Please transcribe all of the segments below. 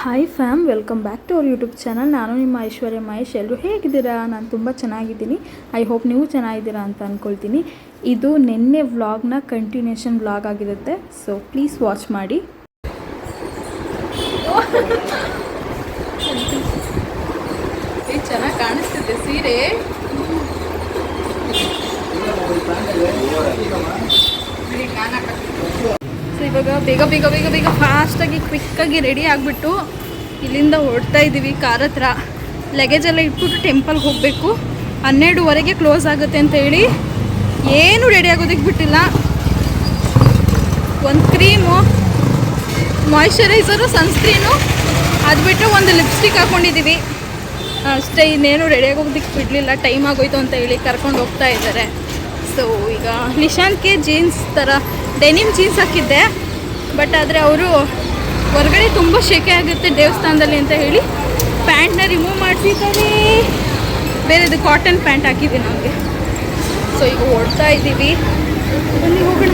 Hi fam, welcome back to our YouTube channel. ನಾನು ನಿಮ್ಮ ಐಶ್ವರ್ಯ ಮಹೇಶ್. ಎಲ್ಲರೂ ಹೇಗಿದ್ದೀರಾ? ನಾನು ತುಂಬ ಚೆನ್ನಾಗಿದ್ದೀನಿ. ಐ ಹೋಪ್ ನೀವು ಚೆನ್ನಾಗಿದ್ದೀರಾ ಅಂತ ಅಂದ್ಕೊಳ್ತೀನಿ. ಇದು ನಿನ್ನೆ ವ್ಲಾಗ್ನ ಕಂಟಿನ್ಯೂಷನ್ ವ್ಲಾಗ್ ಆಗಿರುತ್ತೆ. ಸೊ ಪ್ಲೀಸ್ ವಾಚ್ ಮಾಡಿ. ಚೆನ್ನಾಗಿ ಕಾಣಿಸ್ತಿದೆ ಸೀರೆ. ಸೊ ಇವಾಗ ಬೇಗ ಬೇಗ ಬೇಗ ಬೇಗ ಫಾಸ್ಟಾಗಿ ಕ್ವಿಕ್ಕಾಗಿ ರೆಡಿ ಆಗಿಬಿಟ್ಟು ಇಲ್ಲಿಂದ ಹೊರಡ್ತಾ ಇದ್ದೀವಿ. ಕಾರ್ ಹತ್ರ ಲಗೇಜ್ ಎಲ್ಲ ಇಟ್ಬಿಟ್ಟು ಟೆಂಪಲ್ಗೆ ಹೋಗಬೇಕು. 12:30ಗೆ ಕ್ಲೋಸ್ ಆಗುತ್ತೆ ಅಂತ ಹೇಳಿ ಏನು ರೆಡಿ ಆಗೋದಕ್ಕೆ ಬಿಟ್ಟಿಲ್ಲ. ಒಂದು ಕ್ರೀಮು, ಮಾಯ್ಶ್ಚರೈಸರು, ಸನ್ಸ್ಕ್ರೀನು, ಅದು ಬಿಟ್ಟು ಒಂದು ಲಿಪ್ಸ್ಟಿಕ್ ಹಾಕ್ಕೊಂಡಿದ್ದೀವಿ ಅಷ್ಟೇ. ಇನ್ನೇನು ರೆಡಿ ಆಗೋದಕ್ಕೆ ಬಿಡಲಿಲ್ಲ. ಟೈಮ್ ಆಗೋಯ್ತು ಅಂತ ಹೇಳಿ ಕರ್ಕೊಂಡು ಹೋಗ್ತಾ ಇದ್ದಾರೆ. ಸೊ ಈಗ ನಿಶಾಂತ್ಗೆ ಜೀನ್ಸ್ ಥರ ಡೆನಿಮ್ ಜೀನ್ಸ್ ಹಾಕಿದ್ದೆ, ಬಟ್ ಆದರೆ ಅವರು ಹೊರಗಡೆ ತುಂಬ ಶೆಕೆ ಆಗುತ್ತೆ ದೇವಸ್ಥಾನದಲ್ಲಿ ಅಂತ ಹೇಳಿ ಪ್ಯಾಂಟ್ನ ರಿಮೂವ್ ಮಾಡಿಸಿದ್ದಾರೆ. ಬೇರೆದು ಕಾಟನ್ ಪ್ಯಾಂಟ್ ಹಾಕಿದ್ದೀನಿ ನಮಗೆ. ಸೊ ಈಗ ಓಡ್ತಾ ಇದ್ದೀವಿ, ಬನ್ನಿ ಹೋಗೋಣ.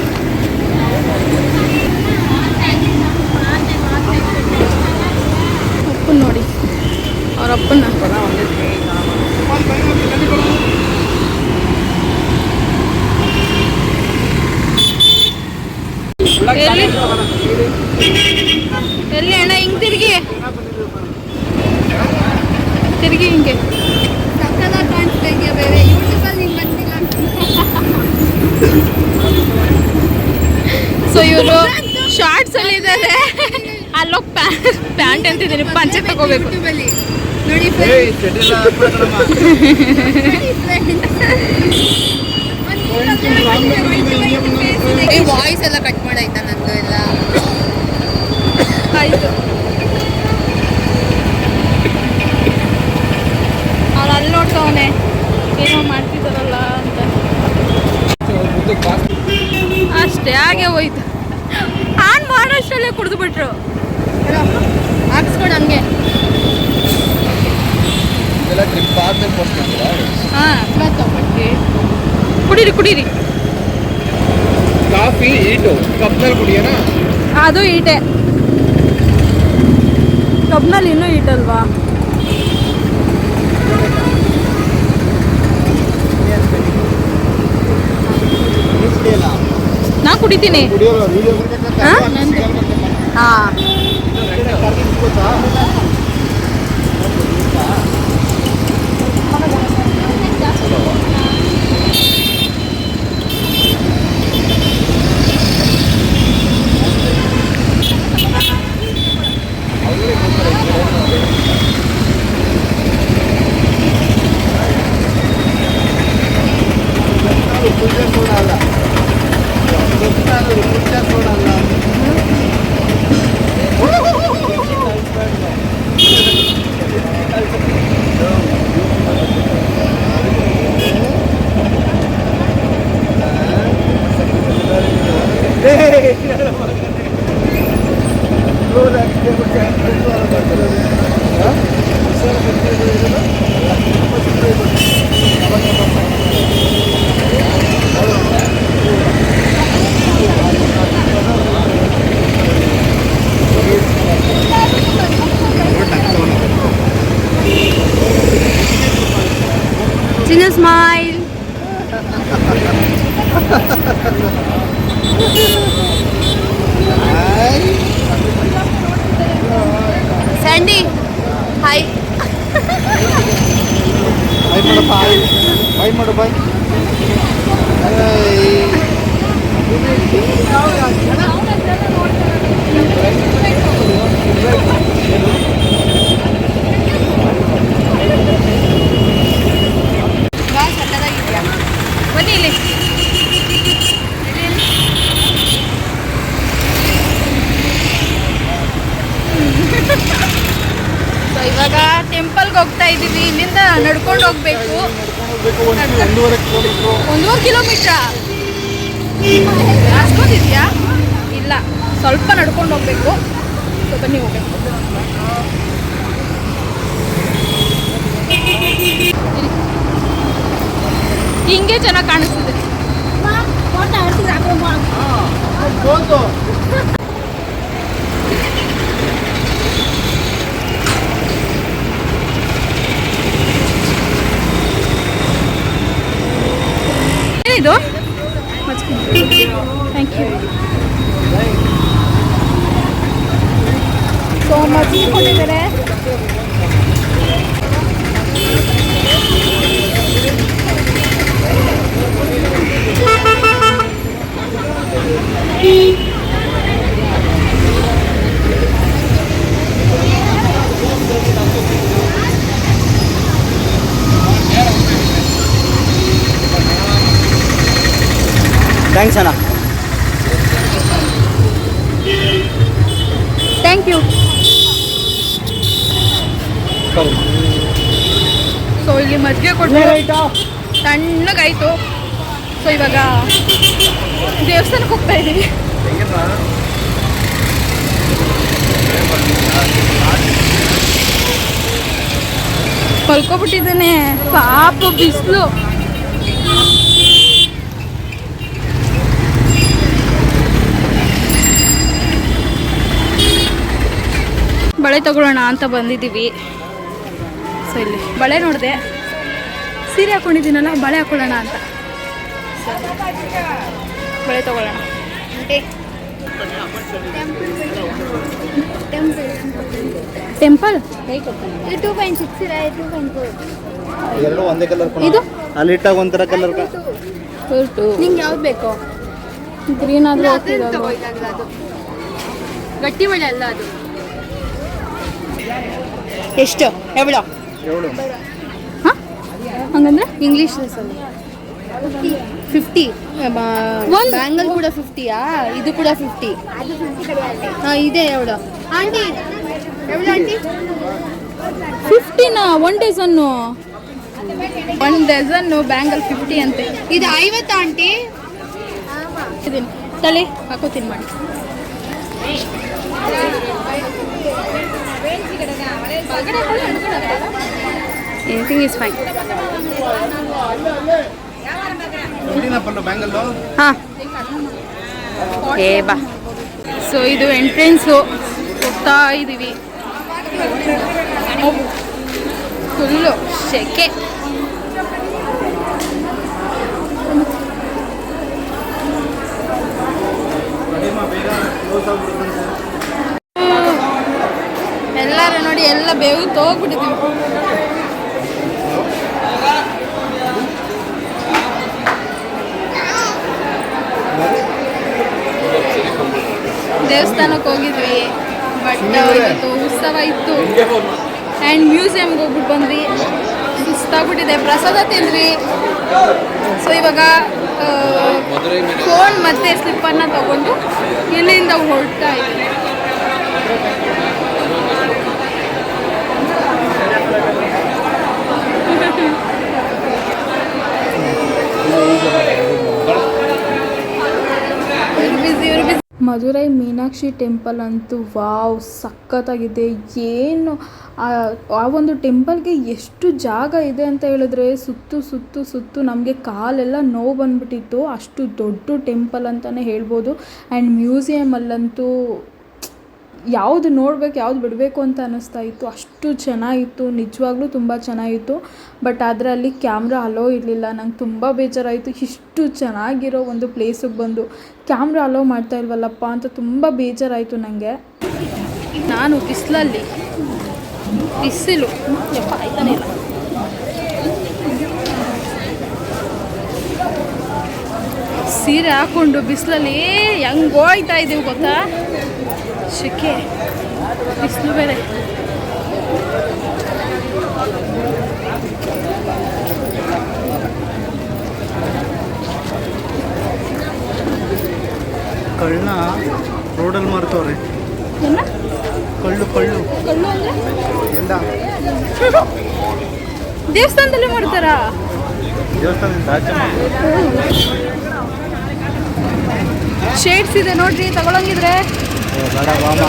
ಅಪ್ಪನ ನೋಡಿ, ಅವ್ರ ಅಪ್ಪನ ಎಲ್ಲಿ ಅಣ್ಣ? ಹಿಂಗೆ ತಿರುಗಿ ಹಿಂಗೆ ಕಾಣಿಸ್ತಾ ಬೇರೆ ಯೂಟ್ಯೂಬಲ್ಲಿ ಹಿಂಗೆ ಬಂದಿಲ್ಲ. ಸೊ ಇವರು ಶಾರ್ಟ್ಸ್ ಅಲ್ಲಿ ಇದ್ದಾರೆ. ಅಲ್ಲೋಗಿ ಪ್ಯಾಂಟ್ ಅಂತಿದ್ದೀನಿ, ಪಂಚೆ ತಗೋಬೇಕು ನೋಡಿ. ವಾಯ್ಸ್ ಎಲ್ಲ ಕಟ್ ಮಾಡಾಯ್ತಾ ನಂದು ಎಲ್ಲ ಆಯ್ತು. ಅವ್ರು ಅಲ್ಲಿ ನೋಡ್ತವನೆ ಏನೋ ಮಾಡ್ತಿದ್ದಾರಲ್ಲ ಅಂತ ಅಷ್ಟೇ. ಹಾಗೆ ಹೋಯ್ತು. ಆನ್ ಮಾಡೋಷ್ಟರಲ್ಲೇ ಕುಡಿದು ಬಿಟ್ರು. ಹಾಕ್ಸ್ಕೊಂಡು ಹಂಗೆ ಕುಡೀರಿ. ಕಾಫಿ ಈಟು ಕಪ್ನಲ್ಲಿ ಕುಡಿಯೋಣ. ಅದು ಈಟೆ, ಕಬ್ನಲ್ಲಿ ಇನ್ನೂ ಈಟಲ್ವಾ? ನಾ ಕುಡಿತೀನಿ. ಹಾಂ, smile. Sandy, hi. Bye, madam. Bye. ಬನ್ನಿ ಇಲ್ಲಿ. ಸೊ ಇವಾಗ ಟೆಂಪಲ್ಗೆ ಹೋಗ್ತಾ ಇದ್ದೀವಿ. ಇಲ್ಲಿಂದ ನಡ್ಕೊಂಡು ಹೋಗ್ಬೇಕು. 1.5 ಕಿಲೋಮೀಟ್ರಾ? ಅಷ್ಟೊಂದಿದೆಯಾ? ಇಲ್ಲ, ಸ್ವಲ್ಪ ನಡ್ಕೊಂಡು ಹೋಗ್ಬೇಕು. ಸೊ ಬನ್ನಿ ಹೋಗ್ಬೇಕು. ಹಿಂಗೆ ಚೆನ್ನಾಗಿ ಕಾಣಿಸ್ತಿದೆ. ಮಜ್ಜಿಗೆ ಕೊಟ್ಟಿದ್ದಾರೆ. ಥ್ಯಾಂಕ್ಸ್ ಅಣ್ಣ. Thank you. ಸೊ ಇಲ್ಲಿ ಮಜ್ಜಿಗೆ ಕೊಟ್ಟು ತಣ್ಣಗಾಯಿತು. ಸೊ ಇವಾಗ ದೇವಸ್ಥಾನಕ್ಕೆ ಹೋಗ್ತಾ ಇದ್ದೀವಿ. ಮಲ್ಕೊಬಿಟ್ಟಿದ್ದಾನೆ ಪಾಪ, ಬಿಸಿಲು. ಬಳೆ ತಗೊಳ್ಳೋಣ ಅಂತ ಬಂದಿದ್ದೀವಿ. ಸೊ ಇಲ್ಲಿ ಬಳೆ ನೋಡಿದೆ, ಸೀರೆ ಹಾಕ್ಕೊಂಡಿದ್ದೀನಲ್ಲ, ಬಳೆ ಹಾಕ್ಕೊಳ್ಳೋಣ ಅಂತ. ಬಳೆ ತಗೊಳ್ಳೋಣ. ಟೆಂಪಲ್ 2.6 2.4 ಎರಡು ಒಂದೇ ಕಲರ್. ಇದು ಅಲ್ಲಿ ಇಟ್ಟಾಗ ಒಂಥರ ಕಲರ್. ನಿಂಗೆ ಯಾವ್ದು ಬೇಕು? ಗ್ರೀನ್ ಆದರೂ ಅದು ಗಟ್ಟಿ ಬಳೆ ಅಲ್ಲ ಅದು. ಎಷ್ಟು? ಎವಳ? ಹಾಂ, ಹಂಗಂದ್ರೆ ಇಂಗ್ಲೀಷ್ 50. ಬ್ಯಾಂಗಲ್ ಕೂಡ 50ಯಾ? ಇದು ಕೂಡ 50. ಹಾಂ, ಇದೆ ಎವಳ aunty? ಎವಳ aunty? 50ನಾ? 1 dozen? 1 dozen bangle 50 ಅಂತೆ. ಇದು 50 ಆಂಟಿ? ಇದೀನಿ ತಲೆ ಹಾಕೋತೀನಿ ಮಾಡಿ. Anything is fine. ಬ್ಯಾಂಗಲ್. ಹಾಂ, ಏ ಬಾ. ಸೊ ಇದು ಎಂಟ್ರೆನ್ಸು. ಹೋಗ್ತಾ ಇದ್ದೀವಿ. ಫುಲ್ಲು ಸೆಕೆ. ಎಲ್ಲರೂ ನೋಡಿ, ಎಲ್ಲ ಬೇವು ಹೋಗ್ಬಿಟ್ಟಿದ್ದೀವಿ. ದೇವಸ್ಥಾನಕ್ಕೆ ಹೋಗಿದ್ವಿ, ಬಟ್ ಇವತ್ತು ಉತ್ಸವ ಇತ್ತು. ಆ್ಯಂಡ್ ಮ್ಯೂಸಿಯಮ್ಗೆ ಹೋಗ್ಬಿಟ್ಟು ಬಂದ್ವಿ. ಸುಸ್ತಾಗ್ಬಿಟ್ಟಿದೆ. ಪ್ರಸಾದ ತಿಂದ್ವಿ. ಸೊ ಇವಾಗ ಫೋನ್ ಮತ್ತು ಸ್ಲಿಪ್ಪನ್ನು ತಗೊಂಡು ಇಲ್ಲಿಂದ ಹೊರಡ್ತಾ ಇದ್ವಿ. ಮಧುರೈ ಮೀನಾಕ್ಷಿ ಟೆಂಪಲ್ ಅಂತೂ ವಾವ್, ಸಖತ್ತಾಗಿದೆ. ಏನು ಆ ಒಂದು ಟೆಂಪಲ್ಗೆ ಎಷ್ಟು ಜಾಗ ಇದೆ ಅಂತ ಹೇಳಿದ್ರೆ, ಸುತ್ತು ನಮಗೆ ಕಾಲೆಲ್ಲ ನೋವು ಬಂದ್ಬಿಟ್ಟಿತ್ತು. ಅಷ್ಟು ದೊಡ್ಡ ಟೆಂಪಲ್ ಅಂತಲೇ ಹೇಳ್ಬೋದು. ಆ್ಯಂಡ್ ಮ್ಯೂಸಿಯಮಲ್ಲಂತೂ ಯಾವುದು ನೋಡಬೇಕು, ಯಾವುದು ಬಿಡಬೇಕು ಅಂತ ಅನ್ನಿಸ್ತಾ ಇತ್ತು. ಅಷ್ಟು ಚೆನ್ನಾಗಿತ್ತು, ನಿಜವಾಗ್ಲೂ ತುಂಬ ಚೆನ್ನಾಗಿತ್ತು. ಬಟ್ ಆದರೆ ಅಲ್ಲಿ ಕ್ಯಾಮ್ರಾ ಅಲೋ ಇರಲಿಲ್ಲ. ನಂಗೆ ತುಂಬ ಬೇಜಾರಾಯಿತು. ಇಷ್ಟು ಚೆನ್ನಾಗಿರೋ ಒಂದು ಪ್ಲೇಸಿಗೆ ಬಂದು ಕ್ಯಾಮ್ರಾ ಅಲೋ ಮಾಡ್ತಾ ಇಲ್ವಲ್ಲಪ್ಪ ಅಂತ ತುಂಬ ಬೇಜಾರಾಯಿತು ನನಗೆ. ನಾನು ಬಿಸಿಲು ಯಪ್ಪ ಆಯ್ತಾನೆ ಇಲ್ಲ. ಸೀರೆ ಹಾಕ್ಕೊಂಡು ಬಿಸಿಲಲ್ಲಿ ಹೆಂಗೆ ಹೋಯ್ತಾ ಇದ್ದೀವಿ ಗೊತ್ತಾ? ಶೆಕೆ, ಬಿಸಿಲು ಬೇರೆ. ಕಳ್ಳನ ರೋಡಲ್ಲಿ ಮಾರ್ತವ್ರೆ. ಏನ ಕಳ್ಳು ಅಂದರೆ ಎಲ್ಲ ದೇವಸ್ಥಾನದಲ್ಲೇ ಮಾಡ್ತಾರಾ? ದೇವಸ್ಥಾನದಿಂದ ಆಚೆ ಶೇಡ್ಸ್ ಇದೆ ನೋಡ್ರಿ, ತಗೊಳಂಗಿದ್ರೆ. ಬೇಡ ಬಾಮ.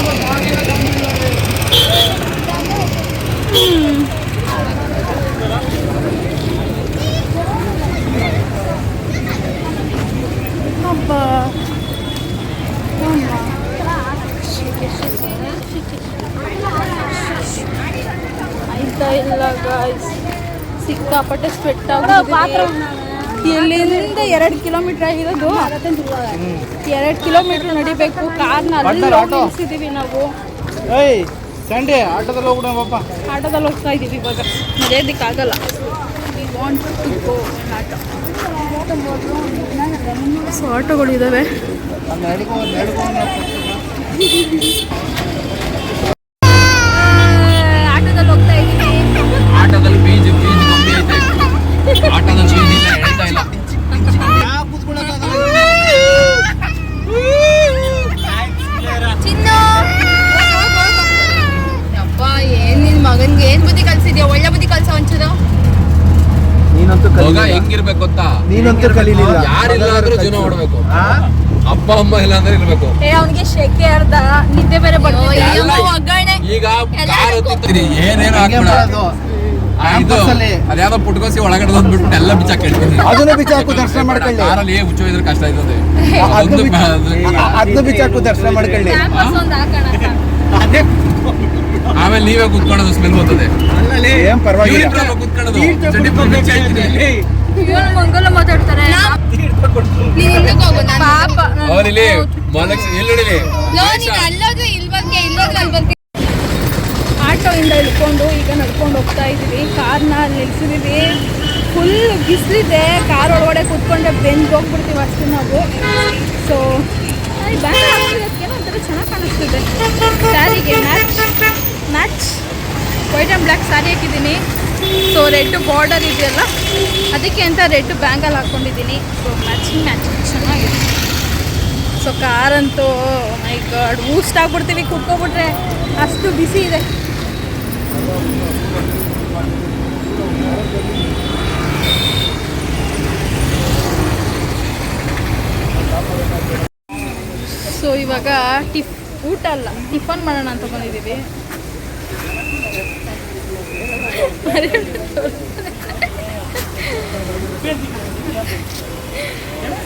ಹಬ್ಬ ಆಯ್ತಾ ಇಲ್ಲ ಗಾಯ್ಸ್, ಸಿಕ್ಕಾಪಟ್ಟೆ ಸ್ವೆಟ್ ಆಗೋದು. ಇಲ್ಲಿಂದ 2 ಕಿಲೋಮೀಟ್ರ್ ಆಗಿರೋದು. 2 ಕಿಲೋಮೀಟ್ರ್ ನಡಿಬೇಕು. ಕಾರ್ನ ಅಲ್ಲಿ ನಿಲ್ಸಿದ್ದೀವಿ ನಾವು. ಸಂಡೇ ಆಟೋದಲ್ಲಿ ಹೋಗ್ಬಿಡ ಪಾಪ. ಆಟೋದಲ್ಲಿ ಹೋಗ್ತಾ ಇದ್ದೀವಿ ಇವಾಗ, ನಡೆಯೋದಕ್ಕಾಗಲ್ಲ. We want to go auto. So ಆಟೋಗಳಿದ್ದಾವೆ. ಆಟೋದಲ್ಲಿ ಹೋಗ್ತಾ ಇದ್ದೀವಿ. ಆಟೋದಲ್ಲಿ ಬೀಜ ಕಮ್ಮಿ ಐತೆ. ಆಟೋದಲ್ಲಿ ಬೀಜ ಇಲ್ಲ, ಹೇಳ್ತಾ ಇಲ್ಲ. ಚಿನ್ನು ಅಪ್ಪ ಏನ್ ನಿನ್ ಮಗನ್ಗೆ ಏನ್ ಬುದ್ಧಿ ಕಲ್ಸಿದ್ಯಾ? ಒಳ್ಳೆ ಬುದ್ಧಿ ಕಲ್ಸ ಒಂಚೂರು. ನೀನಂತೂ ಮಗ ಕಲೀಲಿಲ್ಲ. ಹೆಂಗಿರ್ಬೇಕು ಗೊತ್ತಾ? ನೀನಂತೂ ಕಲೀಲಿಲ್ಲ. ಯಾರಿಲ್ಲ ಅಂದ್ರೂ ಜೀವನ ಮಾಡ್ಬೇಕು. ಆ? ಅಪ್ಪ ಅಮ್ಮ ಇಲ್ಲ ಅಂದ್ರೆ ಇರ್ಬೇಕು. ಅವನಿಗೆ ಶೆಕೆ ಅರ್ಧ, ನಿದ್ದೆ ಬೇರೆ ಬರ್ತಿದೆ. ಎಲ್ಲ ಒಗ್ಗರಣೆ ಈಗ ಕಾರ್ ಹತ್ತಿರ್ತೀನಿ, ಏನೇನು ಹಂಗೆ ಹಾಕ್ಬೇಡ. ಮಾಡೋದು. ಇದು ಕ್ಯಾಂಪಸ್ಸಲ್ಲಿ. ಅದ್ಯಾವ್ದೋ ಪುಟ್ಕೋಸಿ ಒಳಗಡೆ ಬಂದ್ಬಿಟ್ಟು ಎಲ್ಲ ಬಿಚ್ಚಾಕ್ ಹೇಳ್ತೀನಿ. ಅದನ್ನ ಬಿಚ್ಚಾಕು ದರ್ಶನ ಮಾಡ್ಕೊಳ್ಳಿ. ಕಾರಲ್ಲಿ ಹುಚ್ಚೋಯ್ದ್ರೆ ಕಷ್ಟ ಆಯ್ತದೆ. ಅದನ್ನ ಬಿಚ್ಚಾಕು ದರ್ಶನ ಮಾಡ್ಕೊಳ್ಳಿ. ಕ್ಯಾಂಪಸ್ ಒಂದು ಹಾಕೋಣ ಸಾಕು. ಅದೇ ಆಮೇಲೆ ನೀವೇ ಕುತ್ಕೊಳ್ಳೋದು ಸ್ಮೆಲ್ ಬರ್ತದೆ. ಏನ್ ಪರವಾಗಿಲ್ಲ. ಇವ್ರಿಬ್ರಲ್ಲ ಕುತ್ಕೊಳ್ಳೋದು. ಚಡ್ಡಿ ಪುಟ್ಟ ಬಿಚ್ಚಾಯ್ತೀನಿ. ಇವ್ರು ಮಂಗಲ ಮಾತಾಡ್ತಾರೆ. ನೀನ್ ಹಿಂದಕ್ಕೆ ಹೋಗು, ನಾನು ಪಾಪ ಅವನಿಲ್ಲಿ ಮಲಗಿಸಿ ಎಲ್ಲಿ ಹೊಡಿಲಿ? ಲೋ, ನೀನ್ ಅಲ್ಲೋದ್ರು ಇಲ್ಲಿ ಬರ್ತೀಯ, ಇಲ್ಲೋದ್ರು ಅಲ್ಲಿ ಬರ್ತೀಯ. ಆಟೋ ಇಂದ ಇಳ್ಕೊಂಡು ಈಗ ನಡ್ಕೊಂಡು ಹೋಗ್ತಾ ಇದ್ದೀವಿ. ಕಾರ್ನ ನಿಲ್ಸಿದೀವಿ. ಫುಲ್ ಬಿಸಿಲಿದೆ. ಕಾರ್ ಒಳಗಡೆ ಕೂತ್ಕೊಂಡೆ ಬೆಂದು ಹೋಗ್ಬಿಡ್ತೀವಿ ಅಷ್ಟು ನಾವು. ಸೊ ಬ್ಯಾಂಕ್ ಹಾಕಿರೋದಕ್ಕೇನೋ ಒಂಥರ ಚೆನ್ನಾಗಿ ಕಾಣಿಸ್ತಿದೆ. ಸ್ಯಾರಿಗೆ match white and black sari ಹಾಕಿದ್ದೀನಿ. ಸೊ ರೆಡ್ ಬಾರ್ಡರ್ ಇದೆಯಲ್ಲ, ಅದಕ್ಕೆ ಅಂತ ರೆಡ್ ಬ್ಯಾಂಗಲ್ಲಿ ಹಾಕ್ಕೊಂಡಿದ್ದೀನಿ. ಸೊ ಮ್ಯಾಚಿಂಗ್ ಚೆನ್ನಾಗಿದೆ. ಸೊ ಕಾರಂತೂ ಮೈ ಗಾಡ್ ಊಸ್ಟ್ ಆಗ್ಬಿಡ್ತೀವಿ ಕುತ್ಕೊಬಿಟ್ರೆ, ಅಷ್ಟು ಬಿಸಿ ಇದೆ. ಸೊ ಇವಾಗ ಊಟ ಅಲ್ಲ, ಟಿಫನ್ ಮಾಡೋಣ ಅಂತ ಬಂದಿದ್ದೀವಿ.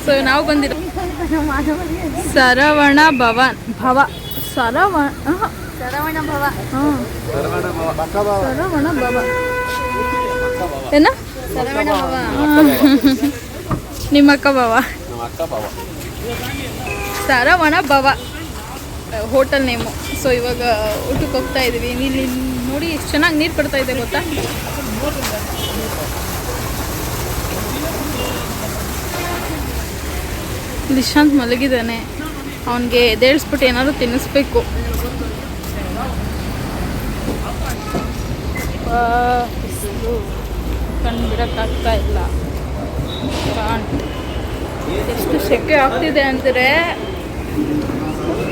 ಸೊ ನಾವು ಬಂದಿರೋ ಸರವಣ ಭವ ಹಾಂ ಸರವಣ ಭವ ಏನ ಸರವಣ ಭವ. ನಿಮ್ಮ ಅಕ್ಕ ಭಾವ ನಮ್ಮ ಅಕ್ಕ ಬಾವ. ಸರವಣ ಭವ ಹೋಟೆಲ್ ನೇಮು. ಸೊ ಇವಾಗ ಊಟಕ್ಕೆ ಹೋಗ್ತಾ ಇದ್ದೀವಿ. ಇಲ್ಲಿ ನೋಡಿ ಎಷ್ಟು ಚೆನ್ನಾಗಿ ನೀರು ಕೊಡ್ತಾ ಇದೆ ಗೊತ್ತಾ. ಲಿಶಾಂತ್ ಮಲಗಿದ್ದಾನೆ. ಅವನಿಗೆ ಎದ್ದೇಳಿಸ್ಬಿಟ್ಟು ಏನಾದ್ರು ತಿನ್ನಿಸ್ಬೇಕು. ಬಿಸಿಲು ಕಣ್ಣು ಬಿಡೋಕ್ಕಾಗ್ತಾ ಇಲ್ಲ. ಎಷ್ಟು ಸೆಕೆ ಆಗ್ತಿದೆ ಅಂದರೆ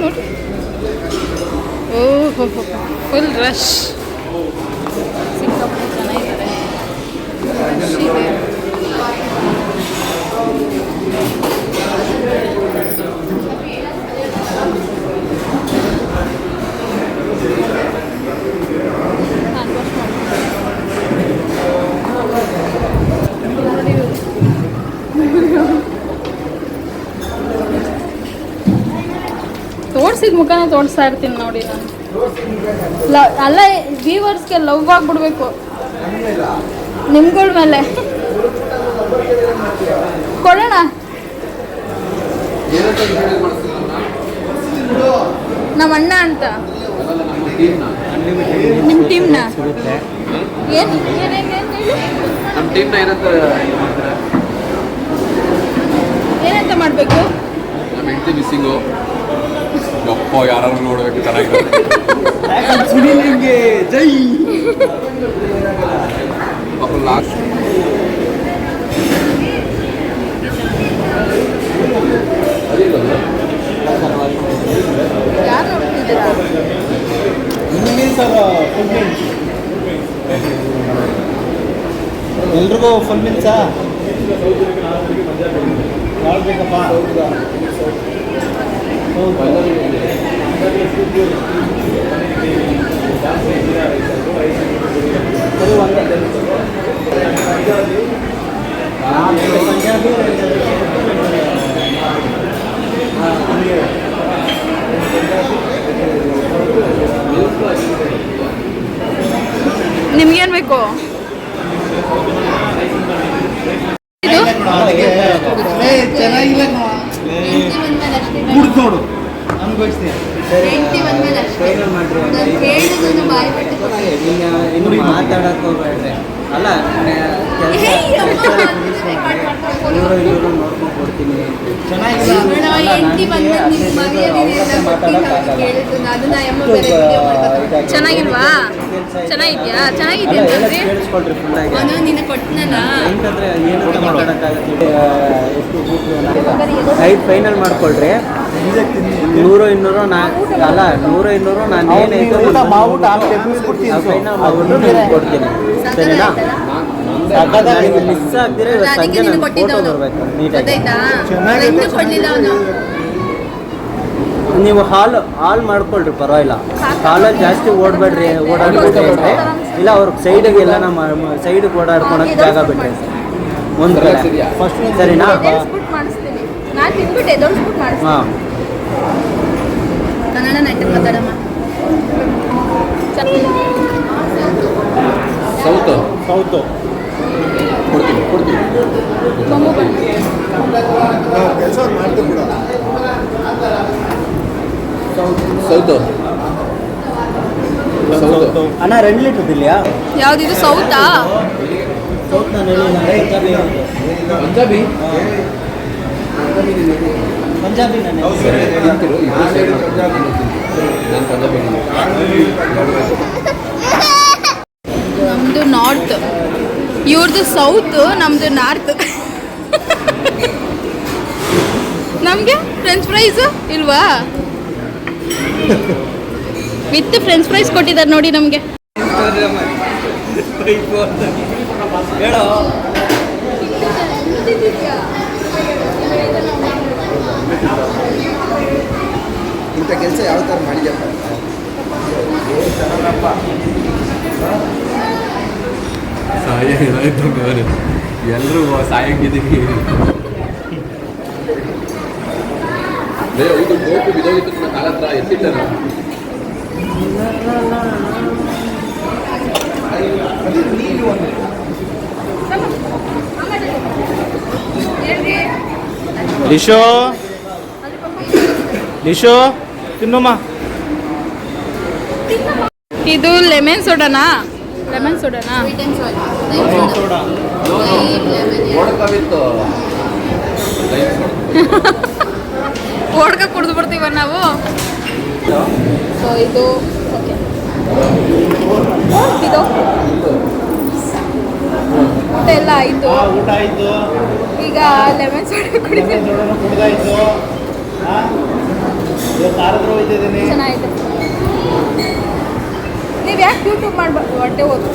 ನೋಡಿ. ಓಹೋ ಫುಲ್ ರಶ್. ಸಿಕ್ಕಾಪಟ್ಟೆ ಜನ ಇದ್ದಾರೆ. ರಶ್ ಇದೆ. ತೋರಿಸಿದ ಮುಖನ ತೋರಿಸ್ತಾ ಇರ್ತೀನಿ ನೋಡಿ ನಾನು. ಅಲ್ಲ, ವ್ಯೂವರ್ಸ್ಗೆ ಲವ್ ಆಗಿಬಿಡ್ಬೇಕು ನಿಮ್ಗಳ ಮೇಲೆ. ಕೊಡೋಣ ನಮ್ಮ ಅಣ್ಣ ಅಂತ. ನಿಮ್ಮ ಟೀಮ್ನ ಏನು ನಮ್ಮ ಟೀಮ್ನ ಏನಂತ ಮಾಡಬೇಕು? ನಮ್ಮ ಹೆಂಡತಿ ಮಿಸ್ಸಿಂಗು. ಯಪ್ಪ ಯಾರು ನೋಡ್ಬೇಕು ಚೆನ್ನಾಗಿದೆ. ಸುನಿಲಿಂಗೆ ಜೈ. ಪಾಪ ಲಾಸ್ಟ್ ಯಾರು ನೋಡ್ತಿದ್ದೀರಾ? ಎಲ್ರಿಗೂ ಫುಲ್ ಮಿಲ್ಸಾ ಮಾಡ್ಬೇಕಪ್ಪ. ನಿಮ್ಗೇನು ಬೇಕು? ಇದು ಚೆನ್ನಾಗಿಲ್ಲ ಕುಡ್ದು ನೋಡು. ಹೆಂಡತಿ ಬಂದ್ಮೇಲೆ ಅಷ್ಟೇ. ನಾನು ಹೇಳಿದ್ರು ಮಾತಾಡಕ್ ಹೋಗ್ಬೇಡ್ರಿ. ಅಲ್ಲ ಇವರು ನೋಡ್ಕೊಂಡು ಕೊಡ್ತೀನಿ. ಚೆನ್ನಾಗಿಲ್ವಾ? ಚೆನ್ನಾಗಿದ್ಯಾ? ಚೆನ್ನಾಗಿದ್ಯಾ ಅಂತಂದ್ರೆ ಕೇಳಿಸ್ಕೊಳ್ರಿ ಫುಲ್ ಆಗಿ. ನಿನ್ನ ಕೊಟ್ಟನಲ್ಲ ಹೆಂಗಂದ್ರೆ ಏನಂತ ಮಾತಾಡಕ್ಕಾಗತ್ತೆ. ಐದು ಫೈನಲ್ ಮಾಡ್ಕೊಳ್ರಿ. 100 200 ಅಲ್ಲ 100 200 ನಾನು ಏನೈತೆ ಫೈನಲ್ ಮಾಡ್ಬಿಟ್ಟು ನಿಮ್ಗೆ ಕೊಡ್ತೀನಿ. ಸರಿನಾ? ನನಗೆ ಮಿಸ್ ಆಗ್ದಿರ ಇವತ್ತು ಸಂಜೆ ನಾನು ಫೋಟೋ ಬರ್ಬೇಕು ನೀಟಾಗಿ. ನೀವು ಹಾಲ್ ಮಾಡ್ಕೊಳ್ರಿ, ಪರವಾಗಿಲ್ಲ. ಹಾಲಲ್ಲಿ ಜಾಸ್ತಿ ಓಡಾಡ್ಬೇಡ್ರಿ ಇಲ್ಲ. ಅವ್ರಿಗೆ ಸೈಡಿಗೆ ಎಲ್ಲ ಸೈಡಿಗೆ ಓಡಾಡ್ಕೊಳಕ್ಕೆ ಜಾಗ ಬಿಟ್ರಿ ಒಂದು ಕಡೆ. ಸರಿನಾ? ಹಾಂ, ಕನ್ನಡ ನಾಟಕ ಮಾತಾಡಮ್ಮ. ಸೌತು ಅಣ್ಣ 2 ಲೀಟರ್ ಇದೆಯಾ? ಯಾವ್ದಿದು? ಸೌತಾ? ಸೌತ್ ನಾನು ಹೇಳಿಲ್ಲ. ಪಂಜಾಬಿ ಪಂಜಾಬಿ ನಾನು ನಮ್ದು ನಾರ್ತ್, ಇವ್ರದ್ದು ಸೌತ್, ನಮ್ದು ನಾರ್ತ್. ನಮಗೆ ಫ್ರೆಂಚ್ ಫ್ರೈಸ್ ಇಲ್ವಾ? ವಿತ್ ಫ್ರೆಂಚ್ ಫ್ರೈಸ್ ಕೊಟ್ಟಿದ್ದಾರೆ ನೋಡಿ ನಮಗೆ. ಹೇಳೋ ಇಂಥ ಕೆಲಸ ಯಾವ ಥರ ಮಾಡಿದ್ಯಪ್ಪ? ಎಲ್ಲರೂ ಸಾಯಂಗಿದ್ದೀವಿ. ಹೌದು, ಗೋಪು ಬಿದ್ದೋಗಿತ್ತು ನನ್ನ ಕಾಲ ಹತ್ರ ಎತ್ತಿಟ್ಟಾರ. ಲಿಶೋ ಲಿಶೋ ತಿನ್ನಮ್ಮ. ಇದು ಲೆಮನ್ ಸೋಡಾನಾ? ಲೆಮನ್ ಸೋಡಾನಾ? ಓಡಕವಿತ್ತು ಓಡ್ಕ ಕುಡಿದು ಬಿಡ್ತೀವ ನಾವು. ಸೊ ಇದು ಇದು ಊಟ ಎಲ್ಲ ಆಯಿತು. ಊಟ ಆಯಿತು, ಈಗ ಲೆಮನ್ ಸೋಡಾ ಕುಡಿತೀವಿ. ಕುಡ್ದಾಯ್ತು. ತಾರದ್ರು ಹೋಯ್ತಿದ್ದೀನಿ. ಚೆನ್ನಾಗಿದೆ. ನೀವು ಯಾಕೆ ಯೂಟ್ಯೂಬ್ ಮಾಡ್ಬಾರ್ದು? ಹೊಟ್ಟೆ ಹೋದ್ರು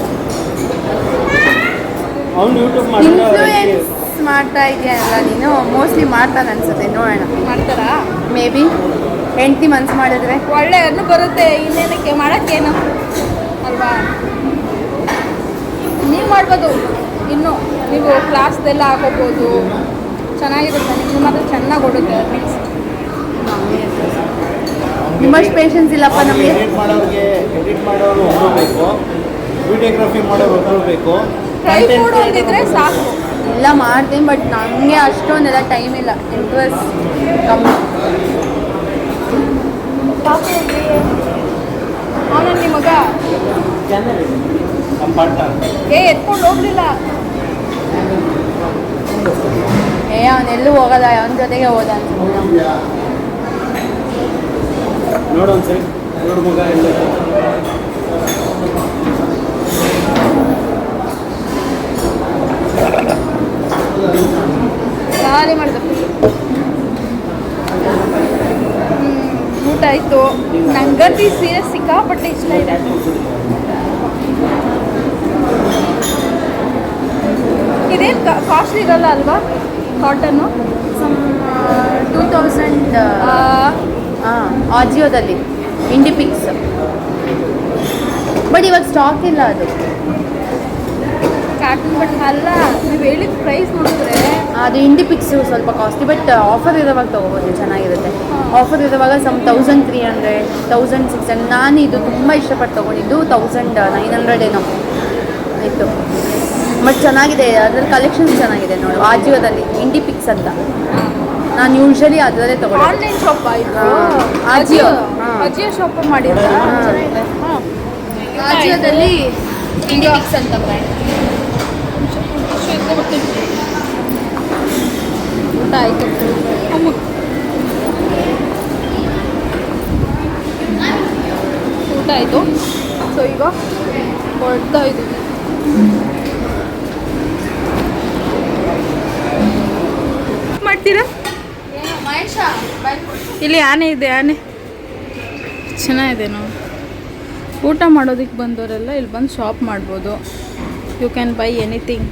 ಅವ್ನು ಯೂಟ್ಯೂಬ್ ಇನ್ಫ್ಲೂಯೆನ್ಸ್ ಮಾಡ್ತಾ ಇದೆಯಲ್ಲ ನೀನು. ಮೋಸ್ಟ್ಲಿ ಮಾಡ್ತಾನೆ ಅನ್ಸುತ್ತೆ, ನೋಡೋಣ. ಮಾಡ್ತಾರಾ? ಮೇ ಬಿ ಹೆಂಡತಿ ಮನ್ಸು ಮಾಡಿದ್ರೆ ಒಳ್ಳೆ ಅನ್ನು ಬರುತ್ತೆ. ಇನ್ನೇನಕ್ಕೆ ಮಾಡೋಕ್ಕೇನು ಅಲ್ವಾ? ನೀವು ಮಾಡ್ಬೋದು. ಇನ್ನು ನೀವು ಕ್ಲಾಸ್ದೆಲ್ಲ ಹಾಕೋಬೋದು, ಚೆನ್ನಾಗಿರುತ್ತೆ. ನಿಮ್ಮ ಮಾತ್ರ ಚೆನ್ನಾಗಿ ಓಡುತ್ತೆ. ಮೀನ್ಸ್ ನಿಮ್ಮಷ್ಟು ಪೇಷನ್ಸ್ ಇಲ್ಲಪ್ಪ ನಮಗೆ. ಎಡಿಟ್ ಮಾಡೋರು ಒಬ್ಬರು ಬೇಕು, ವಿಡಿಯೋಗ್ರಫಿ ಮಾಡೋರು ಒಬ್ಬರು ಬೇಕು. ಟ್ರೈ ಫುಡ್ ಒಂದಿದ್ರೆ ಸಾಕು. ಎಲ್ಲ ಮಾಡ್ತೀನಿ, ಬಟ್ ನನಗೆ ಅಷ್ಟೊಂದೆಲ್ಲ ಟೈಮ್ ಇಲ್ಲ. ಇಂಟ್ರೆಸ್ಟ್ ಕಮ್ಮಿ. ಅವನ ನಿಮಗ ಎತ್ಕೊಂಡು ಹೋಗ್ಲಿಲ್ಲ. ಅವನೆಲ್ಲೂ ಹೋಗಲ್ಲ, ಅವನ ಜೊತೆಗೆ ಹೋದ ಅನ್ಸುತ್ತೆ. ನೋಡು ಒಂದ್ಸರಿ, ನೋಡು ಮಗ ಎಲ್ಲ ಖಾಲಿ ಮಾಡಿದ. ಊಟ ಆಯಿತು. ನಂಗಂತೂ ಈ ಸೀರೆ ಸಿಕ್ಕಾಪಟ್ಟೆ ಇಷ್ಟ ಇದೆ. ಇದೇನು ಕಾಸ್ಟ್ಲಿ ಇರಲ್ಲ ಅಲ್ವಾ ಕಾಟನ್ನು? 2000 ಆಜಿಯೋದಲ್ಲಿ ಇಂಡಿಪಿಕ್ಸ್. ಬಟ್ ಇವಾಗ ಸ್ಟಾಕ್ ಇಲ್ಲ ಅದು. ಕಾಟನ್ ಬಟ್ ಅಲ್ಲ, ನೀವು ಹೇಳಿದ ಪ್ರೈಸ್ ನೋಡಿದ್ರೆ ಅದು ಇಂಡಿಪಿಕ್ಸ್ ಸ್ವಲ್ಪ ಕಾಸ್ಟ್ಲಿ. ಬಟ್ ಆಫರ್ ಇರೋವಾಗ ತೊಗೋಬೋದು, ಚೆನ್ನಾಗಿರುತ್ತೆ. ಆಫರ್ ಇರೋವಾಗ 1300 1600. ನಾನು ಇದು ತುಂಬ ಇಷ್ಟಪಟ್ಟು ತೊಗೊಂಡಿದ್ದು 1900 ಏನೋ ಇತ್ತು. ಬಟ್ ಚೆನ್ನಾಗಿದೆ, ಅದ್ರಲ್ಲಿ ಕಲೆಕ್ಷನ್ಸ್ ಚೆನ್ನಾಗಿದೆ ನೋಡಿ. ಆಜಿಯೋದಲ್ಲಿ ಇಂಡಿಪಿಕ್ಸ್ ಅಂತ. ನಾನು ಯೂಶ್ವಲಿ ಅದರಲ್ಲೇ ತೊಗೊಳ್ಳೋದು. ಆನ್ಲೈನ್ ಶಾಪ್ ಆಯಿತು. ಆಜಿಯೋ ಅಜಿಯೋ ಶಾಪ್ ಮಾಡಿದ್ದ. ಆಜಿಯೋದಲ್ಲಿ ಈಗ ಮಿಕ್ಸ್ ಅಂತ ಬ್ರ್ಯಾಂಡ್. ಊಟ ಆಯಿತು. ಊಟ ಆಯಿತು. ಸೊ ಈಗ ಹೊರಡ್ತಾ ಇದ್ದೀವಿ. ಮಾಡ್ತೀರಾ? ಇಲ್ಲಿ ಆನೆ ಇದೆ, ಆನೆ ಚೆನ್ನಾಗಿದೆ. ನಾವು ಊಟ ಮಾಡೋದಕ್ಕೆ ಬಂದವರೆಲ್ಲ ಇಲ್ಲಿ ಬಂದು ಶಾಪ್ ಮಾಡ್ಬೋದು. You can buy anything.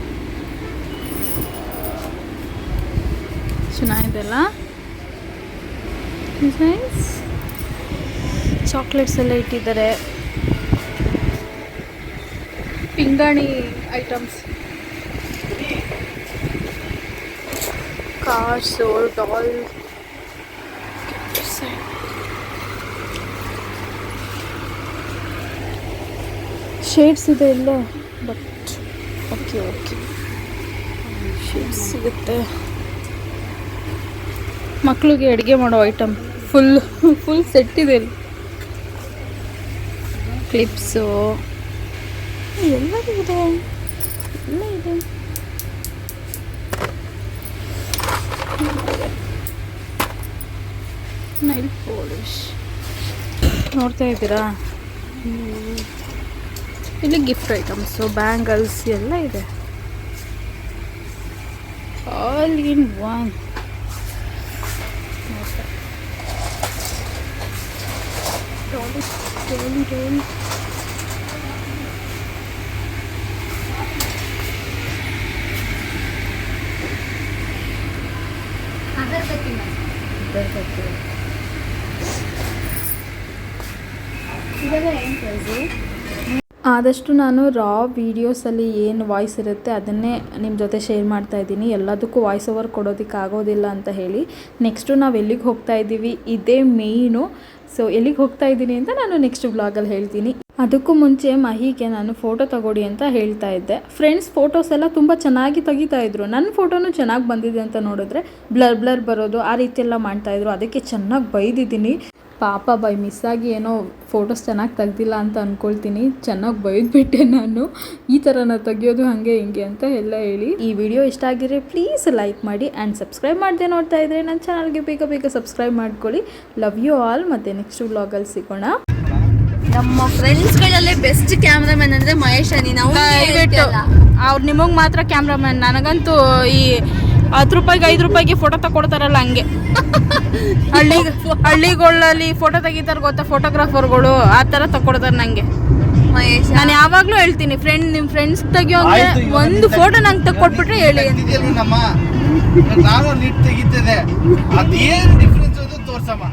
ಚೆನ್ನಾಗಿದೆಲ್ಲ, ನೈಸ್. ಚಾಕ್ಲೇಟ್ಸ್ ಎಲ್ಲ ಇಟ್ಟಿದ್ದಾರೆ, ಪಿಂಗಾಣಿ ಐಟಮ್ಸ್, ಕಾರ್ಸು, ಡಾಲ್, ಶೇಡ್ಸ್ ಇದೆ ಇಲ್ಲ, ಬಟ್ ಓಕೆ ಶೇಡ್ಸ್ ಸಿಗುತ್ತೆ. ಮಕ್ಕಳಿಗೆ ಅಡುಗೆ ಮಾಡೋ ಐಟಮ್ ಫುಲ್ ಸೆಟ್ ಇದೆ ಇಲ್ಲಿ. ಕ್ಲಿಪ್ಸು ಎಲ್ಲದೂ ಇದೆ, ಎಲ್ಲ ಇದೆ. ನೈಲ್ ಪಾಲಿಶ್ ನೋಡ್ತಾ ಇದ್ದೀರಾ? ಇಲ್ಲಿ ಗಿಫ್ಟ್ ಐಟಮ್ಸು, ಬ್ಯಾಂಗಲ್ಸ್ ಎಲ್ಲ ಇದೆ, ಆಲ್ ಇನ್ ಒನ್. ಡೋಲಿ ಆದಷ್ಟು ನಾನು ರಾ ವೀಡಿಯೋಸಲ್ಲಿ ಏನು ವಾಯ್ಸ್ ಇರುತ್ತೆ ಅದನ್ನೇ ನಿಮ್ಮ ಜೊತೆ ಶೇರ್ ಮಾಡ್ತಾ ಇದ್ದೀನಿ. ಎಲ್ಲದಕ್ಕೂ ವಾಯ್ಸ್ ಓವರ್ ಕೊಡೋದಕ್ಕೆ ಆಗೋದಿಲ್ಲ ಅಂತ ಹೇಳಿ. ನೆಕ್ಸ್ಟು ನಾವು ಎಲ್ಲಿಗೆ ಹೋಗ್ತಾ ಇದ್ದೀವಿ ಇದೇ ಮೇಯ್ನು. ಸೊ ಎಲ್ಲಿಗೆ ಹೋಗ್ತಾ ಇದ್ದೀನಿ ಅಂತ ನಾನು ನೆಕ್ಸ್ಟ್ ವ್ಲಾಗಲ್ಲಿ ಹೇಳ್ತೀನಿ. ಅದಕ್ಕೂ ಮುಂಚೆ ಮಹಿಗೆ ನಾನು ಫೋಟೋ ತಗೊಳ್ಳಿ ಅಂತ ಹೇಳ್ತಾ ಇದ್ದೆ. ಫ್ರೆಂಡ್ಸ್ ಫೋಟೋಸ್ ಎಲ್ಲ ತುಂಬ ಚೆನ್ನಾಗಿ ತೆಗಿತಾ ಇದ್ರು. ನನ್ನ ಫೋಟೋನು ಚೆನ್ನಾಗಿ ಬಂದಿದೆ ಅಂತ ನೋಡಿದ್ರೆ ಬ್ಲರ್ ಬರೋದು ಆ ರೀತಿ ಎಲ್ಲ ಮಾಡ್ತಾಯಿದ್ರು. ಅದಕ್ಕೆ ಚೆನ್ನಾಗಿ ಬೈದಿದ್ದೀನಿ. ಪಾಪ ಮಿಸ್ ಆಗಿ ಏನೋ ಫೋಟೋಸ್ ಚೆನ್ನಾಗಿ ತೆಗ್ದಿಲ್ಲ ಅಂತ ಅಂದ್ಕೊಳ್ತೀನಿ. ಚೆನ್ನಾಗಿ ಬೈದ್ಬಿಟ್ಟೆ ನಾನು. ಈ ಥರನ ತೆಗಿಯೋದು ಹಾಗೆ ಹಿಂಗೆ ಅಂತ ಎಲ್ಲ ಹೇಳಿ. ಈ ವಿಡಿಯೋ ಇಷ್ಟ ಆಗಿದ್ರೆ ಪ್ಲೀಸ್ ಲೈಕ್ ಮಾಡಿ ಆ್ಯಂಡ್ ಸಬ್ಸ್ಕ್ರೈಬ್ ಮಾಡದೆ ನೋಡ್ತಾ ಇದ್ರೆ ನನ್ನ ಚಾನಲ್ಗೆ ಬೇಗ ಸಬ್ಸ್ಕ್ರೈಬ್ ಮಾಡ್ಕೊಳ್ಳಿ. Love you all. ಮತ್ತು ನೆಕ್ಸ್ಟ್ ವ್ಲಾಗಲ್ಲಿ ಸಿಗೋಣ. ನಮ್ಮ ಫ್ರೆಂಡ್ಸ್ಗಳಲ್ಲೇ ಬೆಸ್ಟ್ ಕ್ಯಾಮ್ರಾಮನ್ ಅಂದರೆ ಮಹೇಶ್ ಅನಿ. ನಾವು ಅವ್ರು ನಿಮಗೆ ಮಾತ್ರ ಕ್ಯಾಮ್ರಾಮನ್. ನನಗಂತೂ ಈ 10 ರೂಪಾಯಿಗೆ 5 ರೂಪಾಯಿಗೆ ಫೋಟೋ ತಗೊಡ್ತಾರಲ್ಲ ಹಂಗೆ. ಹಳ್ಳಿಗಳಲ್ಲಿ ಫೋಟೋ ತೆಗಿತಾರೆ ಗೊತ್ತಾ, ಫೋಟೋಗ್ರಾಫರ್ಗಳು ಆ ಥರ ತಗೊಡ್ತಾರೆ ನನಗೆ. ಮಹೇಶ್ ನಾನು ಯಾವಾಗಲೂ ಹೇಳ್ತೀನಿ, ನಿಮ್ಮ ಫ್ರೆಂಡ್ಸ್ ತೆಗಿಯೋಂಗೆ ಒಂದು ಫೋಟೋ ನಂಗೆ ತಗೊಟ್ಬಿಟ್ರೆ ಹೇಳಿ. ನಾನು ಲಿಟ್ ತೆಗಿತಿದ್ದೆ, ಅದೇನು ಡಿಫ್ರೆನ್ಸ್ ಅದು ತೋರ್ಸಮ್ಮ.